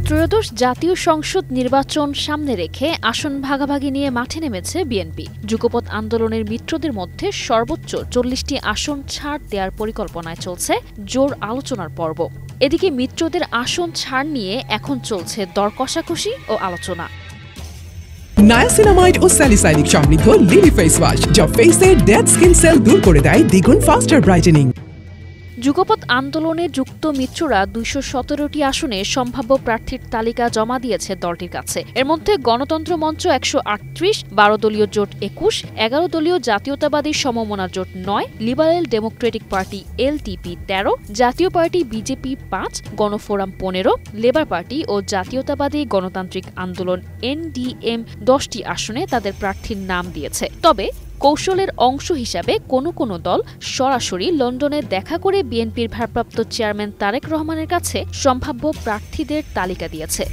ত্রয়োদশ জাতীয় সংসদ নির্বাচন সামনে রেখে আসন ভাগাভাগি নিয়ে মাঠে নেমেছে বিএনপি। যুগপৎ আন্দোলনের মিত্রদের মধ্যে সর্বোচ্চ ৪০টি আসন ছাড় দেওয়ার পরিকল্পনায় চলছে জোর আলোচনার পর্ব। এদিকে মিত্রদের আসন ছাড় নিয়ে এখন চলছে দর কষাকষি ও আলোচনা। নায়াসিনামাইড ও স্যালিসাইলিক সমৃদ্ধ লিলি ফেস ওয়াশ যা ফেসের ডেড স্কিন সেল দূর করে দেয় দ্বিগুণ ফাস্টার ব্রাইটেনিং। যুগপৎ আন্দোলনে যুক্ত মিত্ররা ২১৭টি আসনে সম্ভাব্য প্রার্থীর তালিকা জমা দিয়েছে দলটির কাছে। এর মধ্যে গণতন্ত্র মঞ্চ ১৩৮, ১২ দলীয় জোট ২১, ১১ দলীয় জাতীয়তাবাদী সমমনা জোট ৯, Liberal Democratic Party LTP ১৩, Jatiya Party BJP ৫, Gonoforum ১৫, Labour Party ও জাতীয়তাবাদী গণতান্ত্রিক আন্দোলন এনডিএম ১০টি আসনে তাদের প্রার্থীর নাম দিয়েছে। তবে কৌশলের অংশ হিসাবে কোনো কোনো দল সরাসরি লন্ডনে দেখা করে বিএনপির ভারপ্রাপ্ত চেয়ারম্যান তারেক রহমানের কাছে সম্ভাব্য প্রার্থীদের তালিকা দিয়েছে।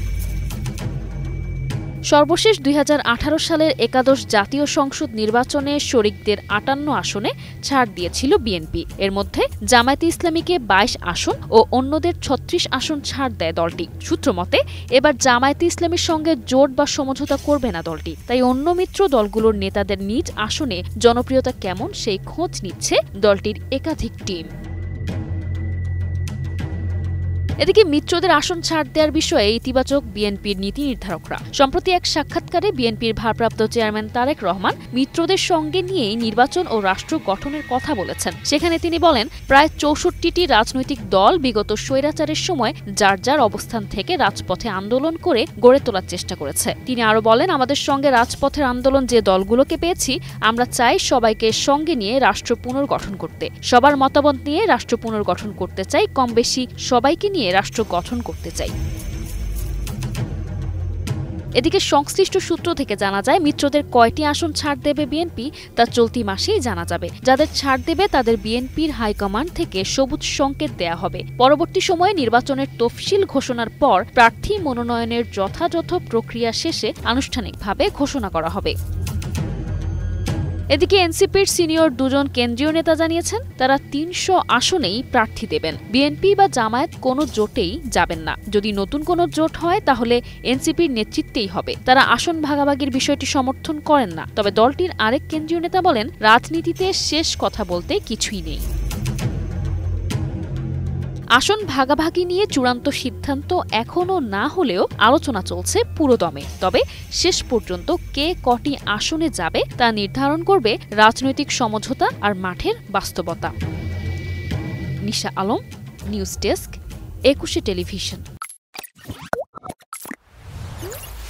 সর্বশেষ ২০১৮ সালের একাদশ জাতীয় সংসদ নির্বাচনে শরিকদের ৫৮ আসনে ছাড় দিয়েছিল বিএনপি। এর মধ্যে জামায়াতে ইসলামীকে ২২ আসন ও অন্যদের ৩৬ আসন ছাড় দেয় দলটি। সূত্রমতে এবার জামায়াতে ইসলামীর সঙ্গে জোট বা সমঝোতা করবে না দলটি। তাই অন্য মিত্র দলগুলোর নেতাদের নিজ আসনে জনপ্রিয়তা কেমন সেই খোঁজ নিচ্ছে দলটির একাধিক টিম। এদিকে মিত্রদের আসন ছাড় দেওয়ার বিষয়ে ইতিবাচক বিএনপির নীতি নির্ধারকরা। সম্প্রতি এক সাক্ষাৎকারে বিএনপির ভারপ্রাপ্ত চেয়ারম্যান তারেক রহমান মিত্রদের সঙ্গে নিয়েই নির্বাচন ও রাষ্ট্র গঠনের কথা বলেছেন। সেখানে তিনি বলেন, প্রায় ৬৪টি রাজনৈতিক দল বিগত স্বৈরাচারের সময় যার যার অবস্থান থেকে রাজপথে আন্দোলন করে গড়ে তোলার চেষ্টা করেছে। তিনি আরও বলেন, আমাদের সঙ্গে রাজপথের আন্দোলন যে দলগুলোকে পেয়েছি, আমরা চাই সবাইকে সঙ্গে নিয়ে রাষ্ট্র পুনর্গঠন করতে। সবার মতামত নিয়ে রাষ্ট্র পুনর্গঠন করতে চাই, কম বেশি সবাইকে নিয়ে রাষ্ট্র গঠন করতে চাই। এদিকে সংশ্লিষ্ট সূত্র থেকে জানা যায়, মিত্রদের কয়টি আসন ছাড় দেবে বিএনপি তা চলতি মাসেই জানা যাবে। যাদের ছাড় দেবে তাদের বিএনপির হাইকমান্ড থেকে সবুজ সংকেত দেয়া হবে। পরবর্তী সময়ে নির্বাচনের তফসিল ঘোষণার পর প্রার্থী মনোনয়নের যথাযথ প্রক্রিয়া শেষে আনুষ্ঠানিকভাবে ঘোষণা করা হবে। এদিকে এনসিপির সিনিয়র দুজন কেন্দ্রীয় নেতা জানিয়েছেন, তারা ৩০০ আসনেই প্রার্থী দেবেন। বিএনপি বা জামায়াত কোনো জোটেই যাবেন না। যদি নতুন কোনো জোট হয় তাহলে এনসিপির নেতৃত্বেই হবে। তারা আসন ভাগাভাগির বিষয়টি সমর্থন করেন না। তবে দলটির আরেক কেন্দ্রীয় নেতা বলেন, রাজনীতিতে শেষ কথা বলতে কিছুই নেই। আসন ভাগাভাগি নিয়ে চূড়ান্ত সিদ্ধান্ত এখনও না হলেও আলোচনা চলছে পুরোদমে। তবে শেষ পর্যন্ত কে কটি আসনে যাবে তা নির্ধারণ করবে রাজনৈতিক সমঝোতা আর মাঠের বাস্তবতা। নিশা আলম, নিউজ ডেস্ক, ২১ টেলিভিশন।